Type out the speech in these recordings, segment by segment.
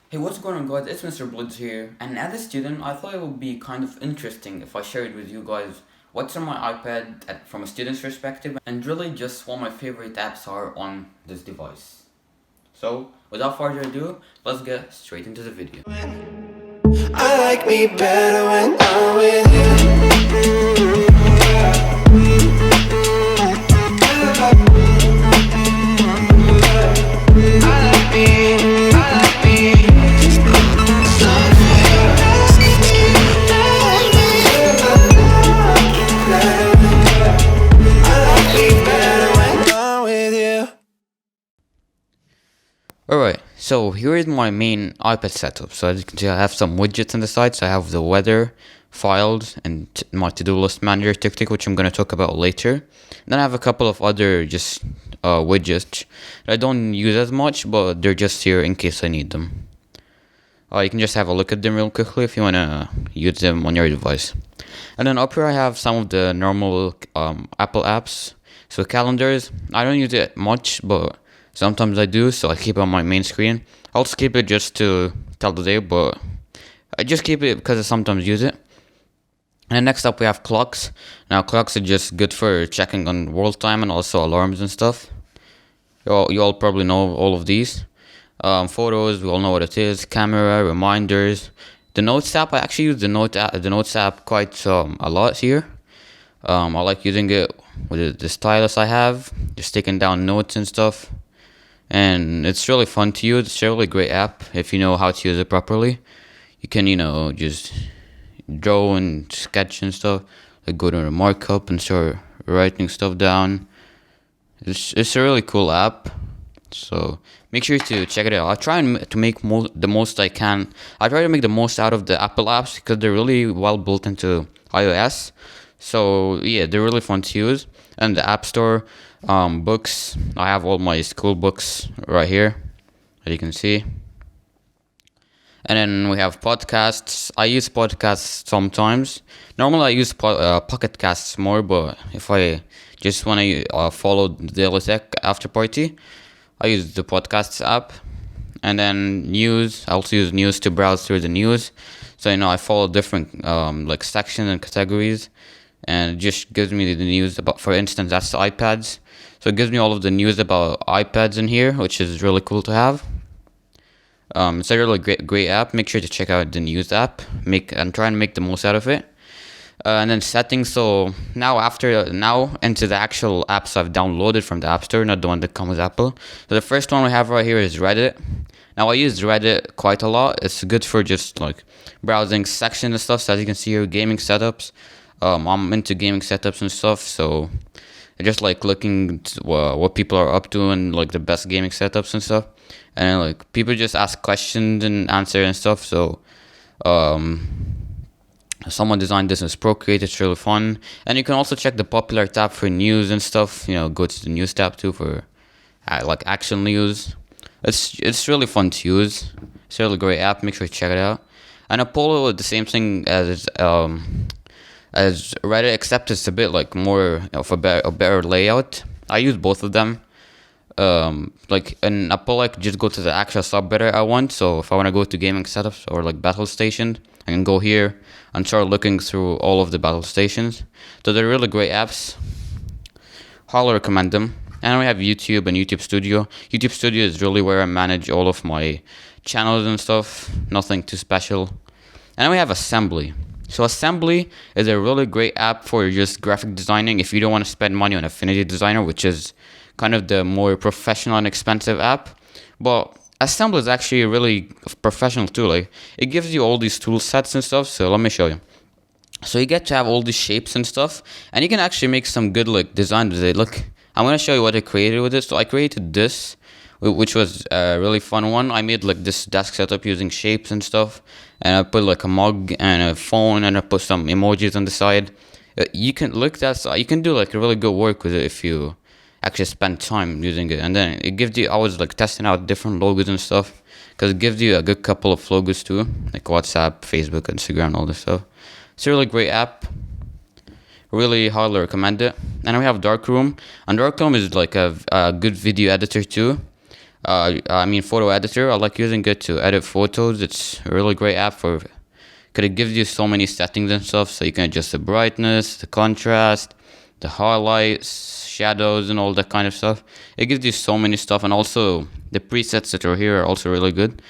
Hey, what's going on, guys? It's Mr. Blitz here, and as a student, I thought it would be kind of interesting if I shared with you guys what's on my iPad from a student's perspective, and really just what my favorite apps are on this device. So, without further ado, let's get straight into the video. I like me better when I'm with you. Alright, so here is my main iPad setup. So as you can see, I have some widgets on the side. So I have the weather, files, and my to-do list manager TickTick, which I'm going to talk about later. Then I have a couple of other just widgets that I don't use as much, but they're just here in case I need them. You can just have a look at them real quickly if you want to use them on your device. And then up here I have some of the normal Apple apps. So calendars, I don't use it much, but sometimes I do, so I keep it on my main screen. I'll skip it just to tell the day, but I just keep it because I sometimes use it. And next up we have clocks. Now clocks are just good for checking on world time and also alarms and stuff. You all probably know all of these. Photos, we all know what it is. Camera, reminders. The Notes app, I actually use the Notes app quite a lot here. I like using it with the stylus I have, just taking down notes and stuff. And it's really fun to use. It's a really great app if you know how to use it properly. You can, just draw and sketch and stuff. Like go to a markup and start writing stuff down. It's a really cool app. So make sure to check it out. I try to make the most I can. I try to make the most out of the Apple apps because they're really well built into iOS. So yeah, they're really fun to use. And the App Store, books. I have all my school books right here, as you can see. And then we have podcasts. I use podcasts sometimes. Normally I use Pocket Casts more, but if I just want to follow the Daily Tech After Party, I use the podcasts app. And then news. I also use news to browse through the news. So I follow different like sections and categories, and it just gives me the news about. For instance, that's the iPads. So it gives me all of the news about iPads in here, which is really cool to have. It's a really great app. Make sure to check out the news app. And try and make the most out of it. And then settings. So now into the actual apps I've downloaded from the App Store, not the one that comes with Apple. So the first one we have right here is Reddit. Now I use Reddit quite a lot. It's good for just like browsing sections and stuff. So as you can see here, gaming setups. I'm into gaming setups and stuff. So I just like looking to, what people are up to and like the best gaming setups and stuff. And like people just ask questions and answer and stuff. So someone designed this as Procreate. It's really fun. And you can also check the popular tab for news and stuff. Go to the news tab too for like action news. It's really fun to use. It's a really great app. Make sure to check it out. And Apollo is the same thing as Reddit, except it's a bit like more of a better layout. I use both of them. Like in Apollo, I could just go to the actual subreddit I want. So if I want to go to gaming setups or like battle station, I can go here and start looking through all of the battle stations. So they're really great apps. Highly recommend them. And we have YouTube and YouTube Studio. YouTube Studio is really where I manage all of my channels and stuff. Nothing too special. And then we have Assembly. So Assembly is a really great app for just graphic designing if you don't want to spend money on Affinity Designer, which is kind of the more professional and expensive app. But Assembly is actually really professional too. Like it gives you all these tool sets and stuff. So let me show you. So you get to have all these shapes and stuff, and you can actually make some good like designs with it. Look, I'm gonna show you what I created with it. So I created this, which was a really fun one. I made like this desk setup using shapes and stuff, and I put like a mug and a phone, and I put some emojis on the side. You can you can do like a really good work with it if you actually spend time using it. And then it gives you. I was like testing out different logos and stuff because it gives you a good couple of logos too, like WhatsApp, Facebook, Instagram, all this stuff. It's a really great app. Really highly recommend it. And we have Darkroom. And Darkroom is like a good video editor too. photo editor. I like using it to edit photos. It's a really great app for, because it gives you so many settings and stuff. So you can adjust the brightness, the contrast, the highlights, shadows, and all that kind of stuff. It gives you so many stuff, and also the presets that are here are also really good.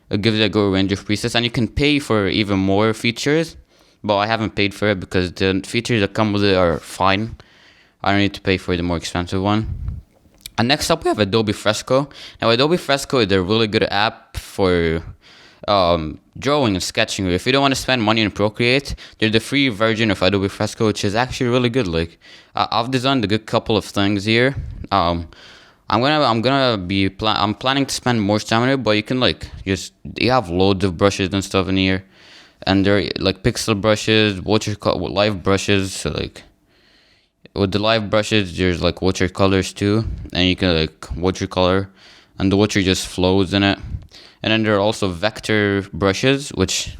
It gives you a good range of presets, and you can pay for even more features. But I haven't paid for it because the features that come with it are fine. I don't need to pay for the more expensive one. And next up, we have Adobe Fresco. Now, Adobe Fresco is a really good app for drawing and sketching. If you don't want to spend money on Procreate, there's the free version of Adobe Fresco, which is actually really good. Like, I've designed a good couple of things here. I'm planning to spend more time on it, but you can you have loads of brushes and stuff in here, and they're like pixel brushes, live brushes. So like, with the live brushes, there's like watercolors too, and you can like watercolor, and the water just flows in it. And then there are also vector brushes, which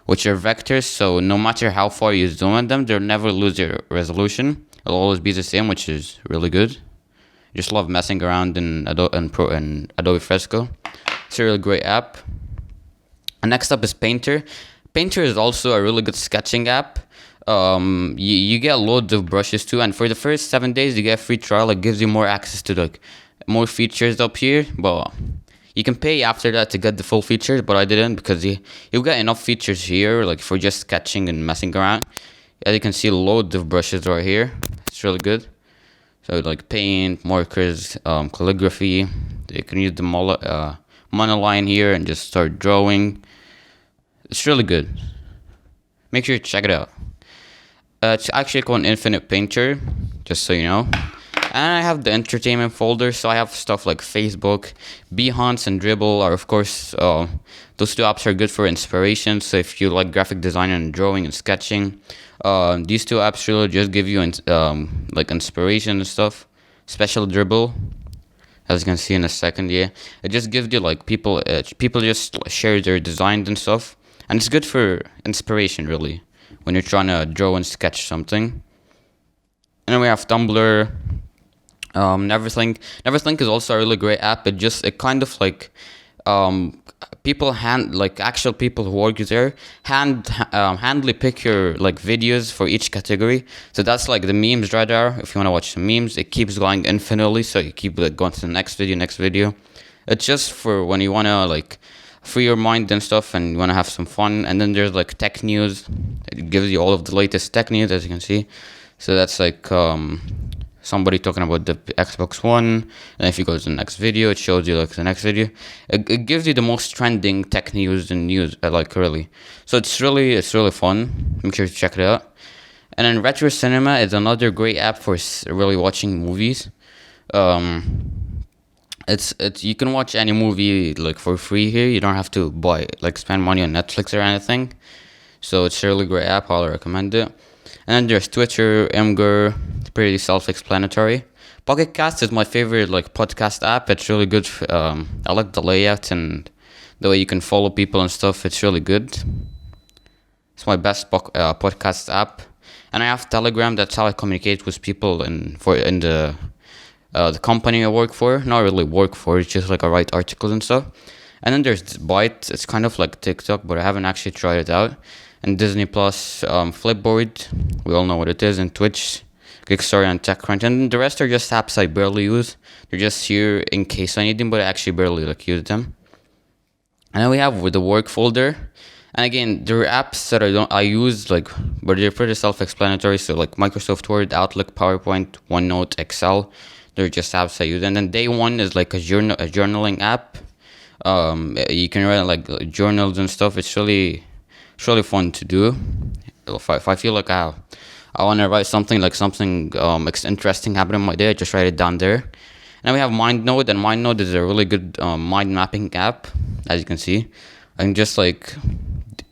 are vectors, so no matter how far you zoom at them, they'll never lose their resolution. It'll always be the same, which is really good. I just love messing around in Adobe Fresco. It's a really great app. And next up is Painter. Painter is also a really good sketching app. You get loads of brushes too, and for the first 7 days you get a free trial. It gives you more access to like more features up here, but you can pay after that to get the full features, but I didn't because you get enough features here like for just sketching and messing around. As you can see, loads of brushes right here. It's really good. So like paint, markers, calligraphy. You can use the monoline here and just start drawing. It's really good. Make sure you check it out. It's actually called Infinite Painter, just so you know. And I have the entertainment folder, so I have stuff like Facebook, Behance, and Dribble are, of course, those two apps are good for inspiration. So if you like graphic design and drawing and sketching, these two apps really just give you like inspiration and stuff. Especially Dribble, as you can see in a second, yeah, it just gives you like people just share their designs and stuff, and it's good for inspiration really when you're trying to draw and sketch something. And then we have Tumblr. Neverthink is also a really great app. It kind of like actual people who work there handily pick your like videos for each category. So that's like the memes radar. If you want to watch some memes, it keeps going infinitely, so you keep like going to the next video. It's just for when you want to like free your mind and stuff and you want to have some fun. And then there's like tech news. It gives you all of the latest tech news, as you can see. So that's like somebody talking about the Xbox One, and if you go to the next video, it shows you like the next video. It gives you the most trending tech news and news, like really. So it's really fun. Make sure to check it out. And then Retro Cinema is another great app for really watching movies. It's you can watch any movie like for free here. You don't have to spend money on Netflix or anything. So it's a really great app. I'll recommend it. And then there's Twitter, Imgur. It's pretty self-explanatory. Pocket Cast is my favorite podcast app. It's really good. I like the layout and the way you can follow people and stuff. It's really good. It's my best podcast app. And I have Telegram. That's how I communicate with people in the company I work for. Not really work for. It's just like I write articles and stuff. And then there's Byte. It's kind of like TikTok, but I haven't actually tried it out. And Disney Plus, Flipboard, we all know what it is, and Twitch, Kickstarter, and TechCrunch. And the rest are just apps I barely use. They're just here in case I need them, but I actually barely use them. And then we have with the work folder. And again, there are apps that I use, but they're pretty self-explanatory. So like Microsoft Word, Outlook, PowerPoint, OneNote, Excel. They're just apps I use. And then Day One is like a journaling app. You can write journals and stuff. It's really fun to do. If I feel like I want to write something interesting happened in my day, I just write it down there. And then we have MindNode, and MindNode is a really good mind mapping app. As you can see, I can just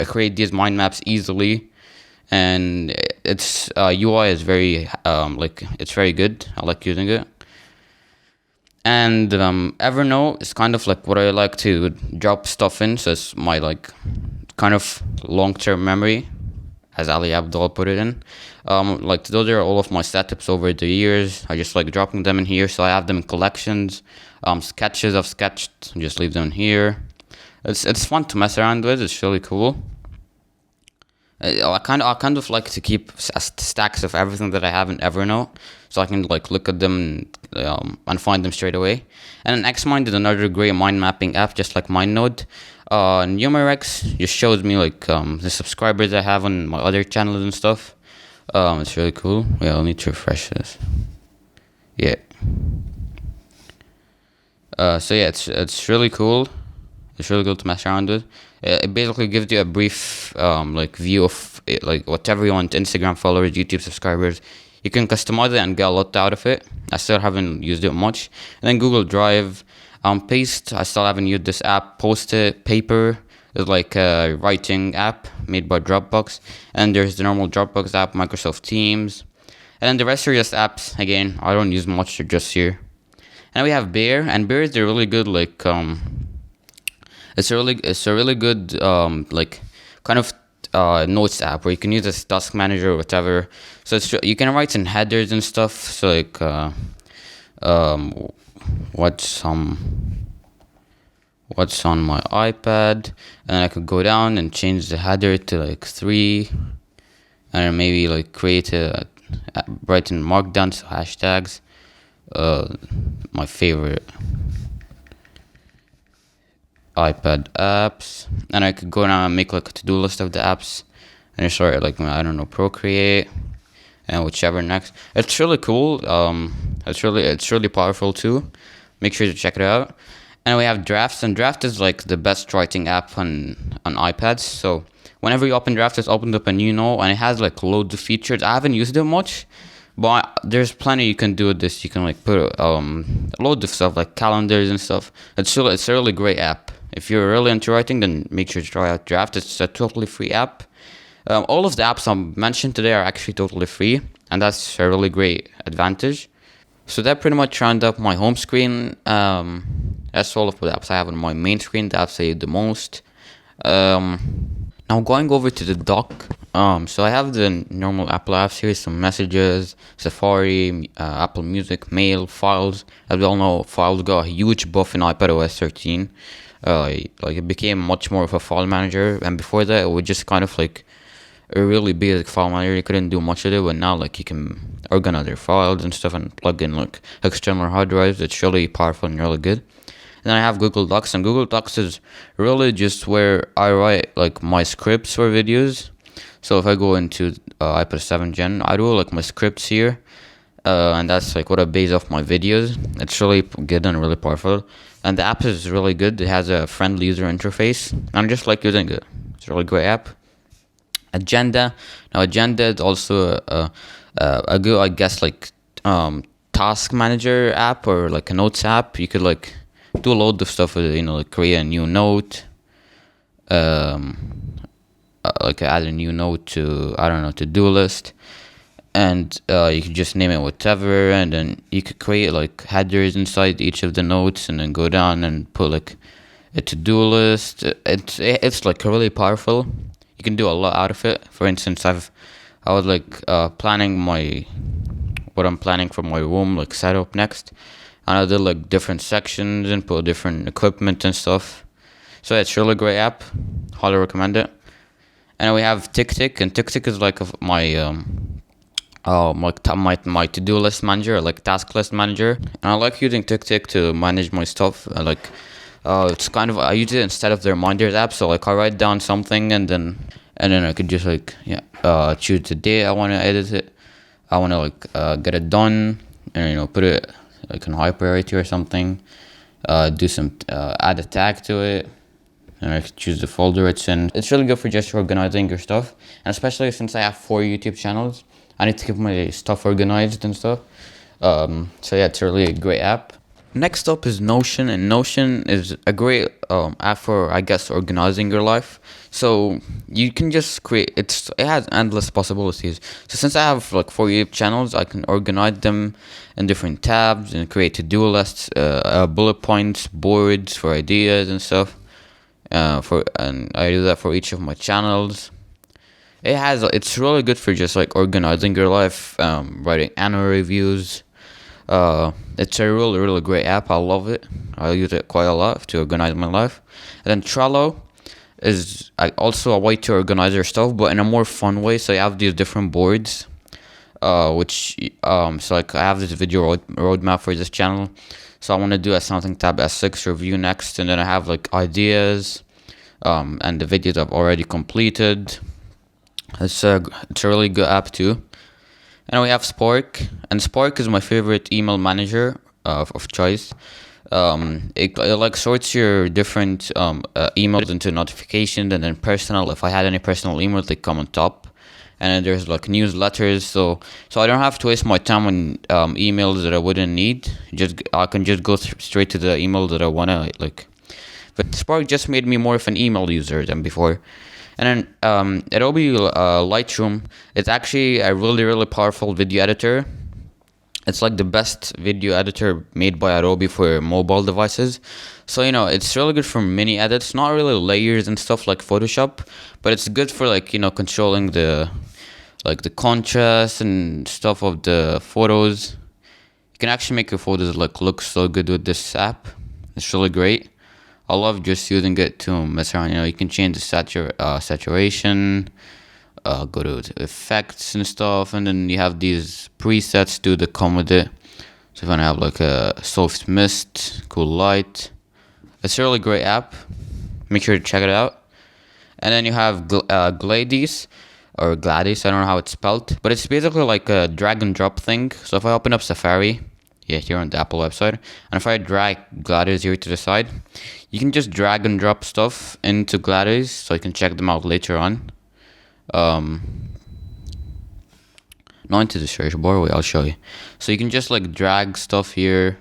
create these mind maps easily, and its UI is very it's very good. I like using it. And Evernote is kind of like what I like to drop stuff in, so it's my kind of long-term memory. as Ali Abdul put it in. Like those are all of my setups over the years. I just like dropping them in here, so I have them in collections. Sketches I've sketched, just leave them here. It's fun to mess around with. It's really cool. I kind of like to keep stacks of everything that I have in Evernote, so I can like look at them and find them straight away. And then Xmind is another great mind mapping app, just like MindNode. Numerex just shows me like the subscribers I have on my other channels and stuff. It's really cool. Yeah, I'll need to refresh this. Yeah. So yeah, it's really cool. It's really good to mess around with. It basically gives you a brief like view of it, like whatever you want: Instagram followers, YouTube subscribers. You can customize it and get a lot out of it. I still haven't used it much. And then Google Drive, Paste. I still haven't used this app. Post-it, Paper is like a writing app made by Dropbox. And there's the normal Dropbox app, Microsoft Teams. And then the rest are just apps. Again, I don't use much. They're just here. And we have Bear, and Bear is a really good like it's a really good like kind of notes app where you can use this task manager or whatever. So you can write in headers and stuff. So like what's on my iPad, and I could go down and change the header to like 3, and maybe like create write in markdown, so hashtags. My favorite iPad apps, and I could go down and make like a to-do list of the apps, and just start like, I don't know, Procreate and whichever next. It's really cool. It's really powerful too. Make sure to check it out. And we have Drafts, and Draft is like the best writing app on iPads. So whenever you open Draft, it's opened up a new note, and it has like loads of features. I haven't used it much, but there's plenty you can do with this. You can like put loads of stuff like calendars and stuff. It's a really great app. If you're really into writing, then make sure to try out Draft. It's a totally free app. All of the apps I mentioned today are actually totally free, and that's a really great advantage. So that pretty much rounds up my home screen. That's all of the apps I have on my main screen, the apps I use the most. Now going over to the dock. So I have the normal Apple apps here, some messages, Safari, Apple Music, Mail, Files. As we all know, Files got a huge buff in iPadOS 13. Like it became much more of a file manager, and before that it was just kind of like a really basic file manager. You couldn't do much of it, but now like you can organize your files and stuff and plug in like external hard drives. It's really powerful and really good. And then I have Google Docs, and Google Docs is really just where I write like my scripts for videos. So if I go into iPad 7 Gen, I do like my scripts here, and that's like what I base off my videos. It's really good and really powerful, and the app is really good. It has a friendly user interface, and I just like using it. It's a really great app. Agenda. Now Agenda is also a good, I guess, like task manager app or like a notes app. You could like do a load of stuff with it, you know, like create a new note, like add a new note to, I don't know, to-do list, and you could just name it whatever, and then you could create like headers inside each of the notes, and then go down and put like a to-do list. It's like really powerful. You can do a lot out of it. For instance, I was like planning what I'm planning for my room like setup next, and I did like different sections and put different equipment and stuff. So it's really great app. Highly recommend it. And we have TickTick, and TickTick is like my my to-do list manager, like task list manager. And I like using TickTick to manage my stuff. It's kind of, I use it instead of the reminders app. So like I write down something, and then I could just like choose the day I want to edit it. I want to like get it done, and put it like in high priority or something. Do some add a tag to it, and I could choose the folder it's in. It's really good for just organizing your stuff, and especially since I have 4 YouTube channels, I need to keep my stuff organized and stuff. So yeah, it's really a great app. Next up is Notion, and Notion is a great app for, I guess, organizing your life. So you can just create, it has endless possibilities. So since I have like 4 YouTube channels, I can organize them in different tabs and create to-do lists, bullet points, boards for ideas and stuff. And I do that for each of my channels. It's really good for just like organizing your life, writing annual reviews. It's a really, really great app. I love it. I use it quite a lot to organize my life. And then Trello is also a way to organize your stuff, but in a more fun way. So you have these different boards, which so like I have this video roadmap for this channel. So I want to do a Something Tab S6 review next, and then I have like ideas, and the videos I've already completed. It's a really good app too. And we have Spark, and Spark is my favorite email manager of choice. It like sorts your different emails into notifications, and then personal. If I had any personal emails, they come on top. And then there's like newsletters, so I don't have to waste my time on emails that I wouldn't need. I can just go straight to the email that I wanna like. But Spark just made me more of an email user than before. And then Adobe Lightroom, it's actually a really, really powerful video editor. It's like the best video editor made by Adobe for mobile devices. So, it's really good for mini edits, not really layers and stuff like Photoshop, but it's good for like, controlling the contrast and stuff of the photos. You can actually make your photos like look so good with this app. It's really great. I love just using it to mess around. You can change the saturation, go to the effects and stuff, and then you have these presets to come with it. So if you want to have like a soft mist, cool light, it's a really great app. Make sure to check it out. And then you have Gladys, or Gladys, I don't know how it's spelled, but it's basically like a drag and drop thing. So if I open up Safari, here on the Apple website, and if I drag Gladys here to the side, you can just drag and drop stuff into Gladys, so you can check them out later on. Not into the search bar. Wait, I'll show you. So you can just like drag stuff here,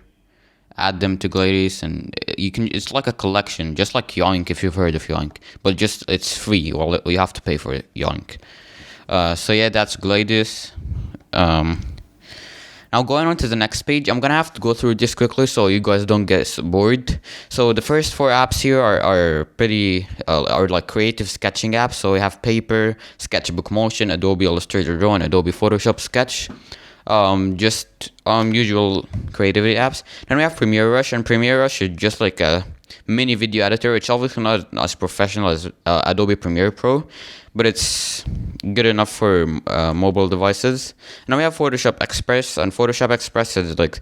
add them to Gladys, and it's like a collection, just like Yoink, if you've heard of Yoink, but just it's free. Well, you have to pay for it, Yoink. So yeah, that's Gladys. Now going on to the next page, I'm gonna have to go through this quickly so you guys don't get bored. So the first 4 apps here are pretty are like creative sketching apps. So we have Paper, Sketchbook Motion, Adobe Illustrator Draw, and Adobe Photoshop Sketch. Just usual creativity apps. Then we have Premiere Rush, and Premiere Rush is just like a mini video editor. It's obviously not as professional as Adobe Premiere Pro, but it's good enough for mobile devices. And then we have Photoshop Express, and Photoshop Express is like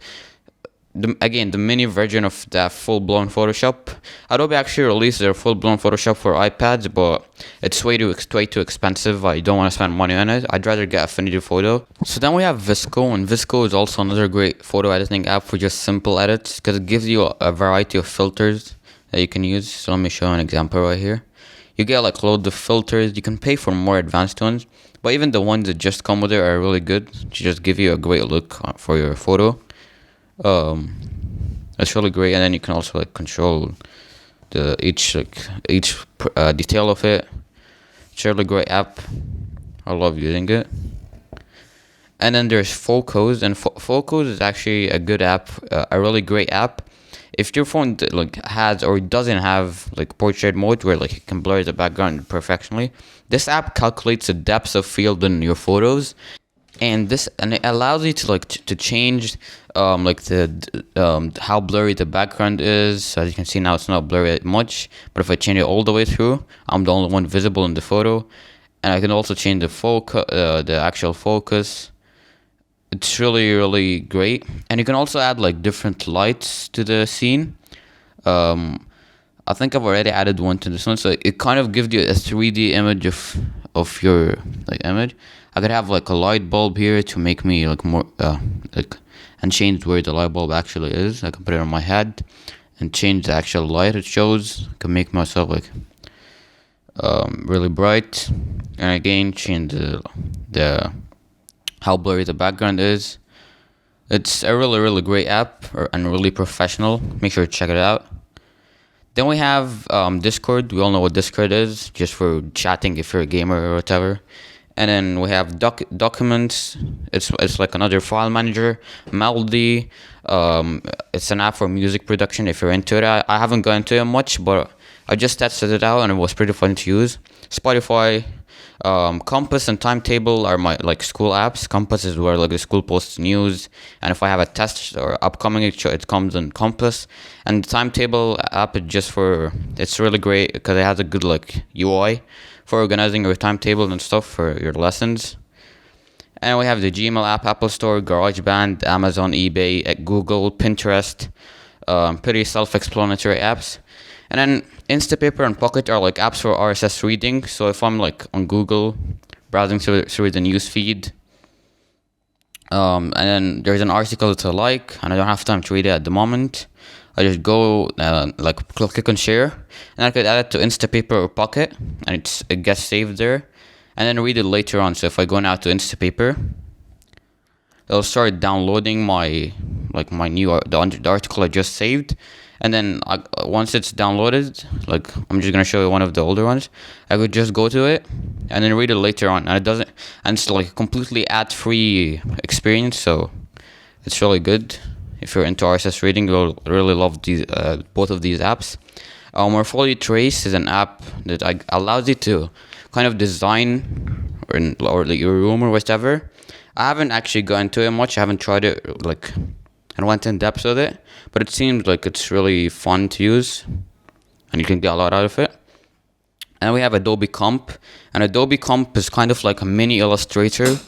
the mini version of that full-blown Photoshop. Adobe actually released their full-blown Photoshop for iPads, but it's way too expensive. I don't want to spend money on it. I'd rather get Affinity Photo. So then we have Visco, and Visco is also another great photo editing app for just simple edits, because it gives you a variety of filters that you can use. So let me show an example right here. You get like loads of filters. You can pay for more advanced ones, but even the ones that just come with it are really good to just give you a great look for your photo. It's really great, and then you can also like control each detail of it. It's a really great app. I love using it. And then there's Focus, and Focus is actually a good app, a really great app. If your phone like has or doesn't have like portrait mode where like it can blur the background perfectly, this app calculates the depth of field in your photos, and it allows you to to change like the how blurry the background is. So as you can see now, it's not blurry much, but if I change it all the way through, I'm the only one visible in the photo. And I can also change the focus, the actual focus. It's really, really great. And you can also add like different lights to the scene. I think I've already added one to this one, so it kind of gives you a 3D image of your like image. I could have like a light bulb here to make me like more and change where the light bulb actually is. I can put it on my head and change the actual light it shows. I can make myself like really bright, and again change the how blurry the background is. It's a really, really great app and really professional. Make sure to check it out. Then we have Discord. We all know what Discord is, just for chatting if you're a gamer or whatever. And then we have Documents. It's like another file manager. Melody. It's an app for music production if you're into it. I haven't gone into it much, but I just tested it out and it was pretty fun to use. Spotify, Compass and Timetable are my like school apps. Compass is where like the school posts news, and if I have a test or upcoming, it comes in Compass. And the Timetable app is just for, it's really great because it has a good like UI for organizing your timetable and stuff for your lessons. And we have the Gmail app, Apple Store, GarageBand, Amazon, eBay, Google, Pinterest. Pretty self-explanatory apps. And then Instapaper and Pocket are like apps for RSS reading. So if I'm like on Google, browsing through the news feed, and then there's an article to like, and I don't have time to read it at the moment, I just go like click on share, and I could add it to Instapaper or Pocket, and it gets saved there, and then read it later on. So if I go now to Instapaper, it'll start downloading my new the article I just saved, and then once it's downloaded, like I'm just gonna show you one of the older ones. I could just go to it and then read it later on, and it doesn't, and it's like a completely ad-free experience, so it's really good. If you're into RSS reading, you'll really love these both of these apps. Morphology Trace is an app that allows you to kind of design or like your room or whatever. I haven't actually gone into it much. I haven't tried it like and went in depth with it, but it seems like it's really fun to use, and you can get a lot out of it. And we have Adobe Comp, and Adobe Comp is kind of like a mini Illustrator.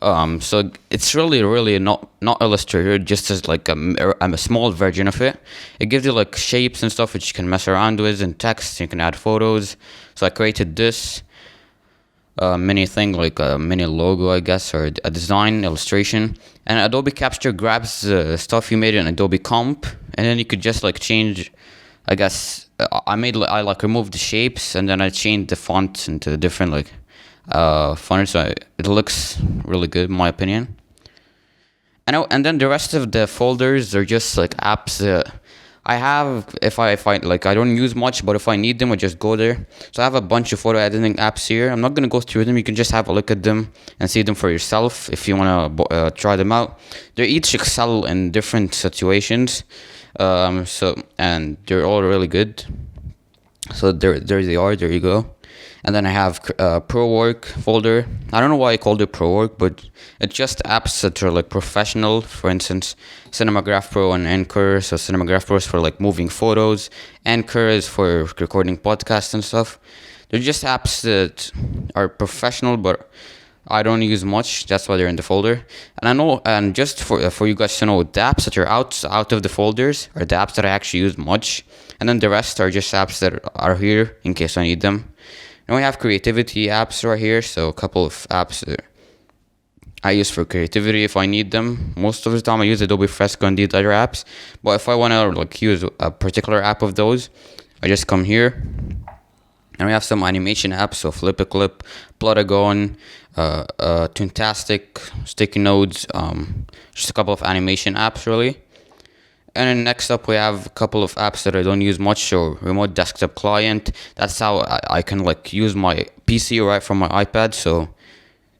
So it's really not Illustrator, just as like a small version of it. It gives you like shapes and stuff which you can mess around with, and text. You can add photos. So I created this mini thing, like a mini logo, I guess, or a design illustration. And Adobe Capture grabs the stuff you made in Adobe Comp, and then you could just like change. I guess I removed the shapes, and then I changed the font into different like font, so it looks really good in my opinion. And then the rest of the folders are just like apps that I have. If I like, I don't use much, but if I need them, I just go there. So I have a bunch of photo editing apps here. I'm not gonna go through them. You can just have a look at them and see them for yourself if you wanna try them out. They each excel in different situations. And they're all really good. So there they are. There you go. And then I have Pro Work folder. I don't know why I called it Pro Work, but it's just apps that are like professional. For instance, Cinemagraph Pro and Anchor. So Cinemagraph Pro is for like moving photos. Anchor is for recording podcasts and stuff. They're just apps that are professional, but I don't use much. That's why they're in the folder. And I know, and just for you guys to know, the apps that are out of the folders are the apps that I actually use much. And then the rest are just apps that are here in case I need them. And we have creativity apps right here, so a couple of apps that I use for creativity if I need them. Most of the time I use Adobe Fresco and these other apps, but if I want to like use a particular app of those, I just come here. And we have some animation apps, so Flip a Clip, Plotagon, Toontastic, Sticky Notes, just a couple of animation apps really. And then next up we have a couple of apps that I don't use much. So Remote Desktop Client, that's how I can like use my PC right from my iPad, so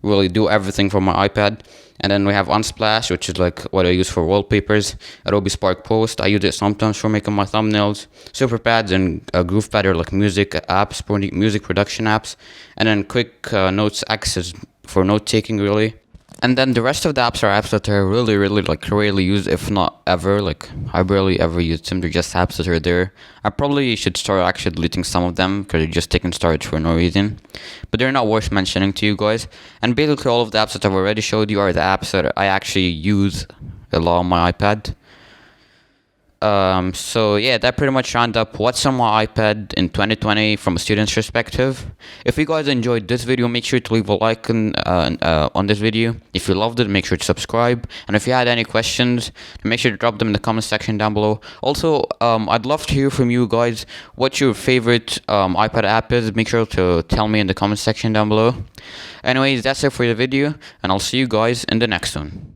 really do everything from my iPad. And then we have Unsplash, which is like what I use for wallpapers. Adobe Spark Post, I use it sometimes for making my thumbnails. Superpads and GroovePad are like music apps, music production apps. And then Quick Notes X is for note taking really. And then the rest of the apps are apps that are really like rarely used, if not ever. Like I barely ever use them. They're just apps that are there. I probably should start actually deleting some of them because they're just taking storage for no reason. But they're not worth mentioning to you guys. And basically all of the apps that I've already showed you are the apps that I actually use a lot on my iPad. So yeah, that pretty much round up what's on my iPad in 2020 from a student's perspective. If you guys enjoyed this video, make sure to leave a like on this video. If you loved it, make sure to subscribe. And if you had any questions, make sure to drop them in the comment section down below. Also, I'd love to hear from you guys what your favorite iPad app is. Make sure to tell me in the comment section down below. Anyways, that's it for the video, and I'll see you guys in the next one.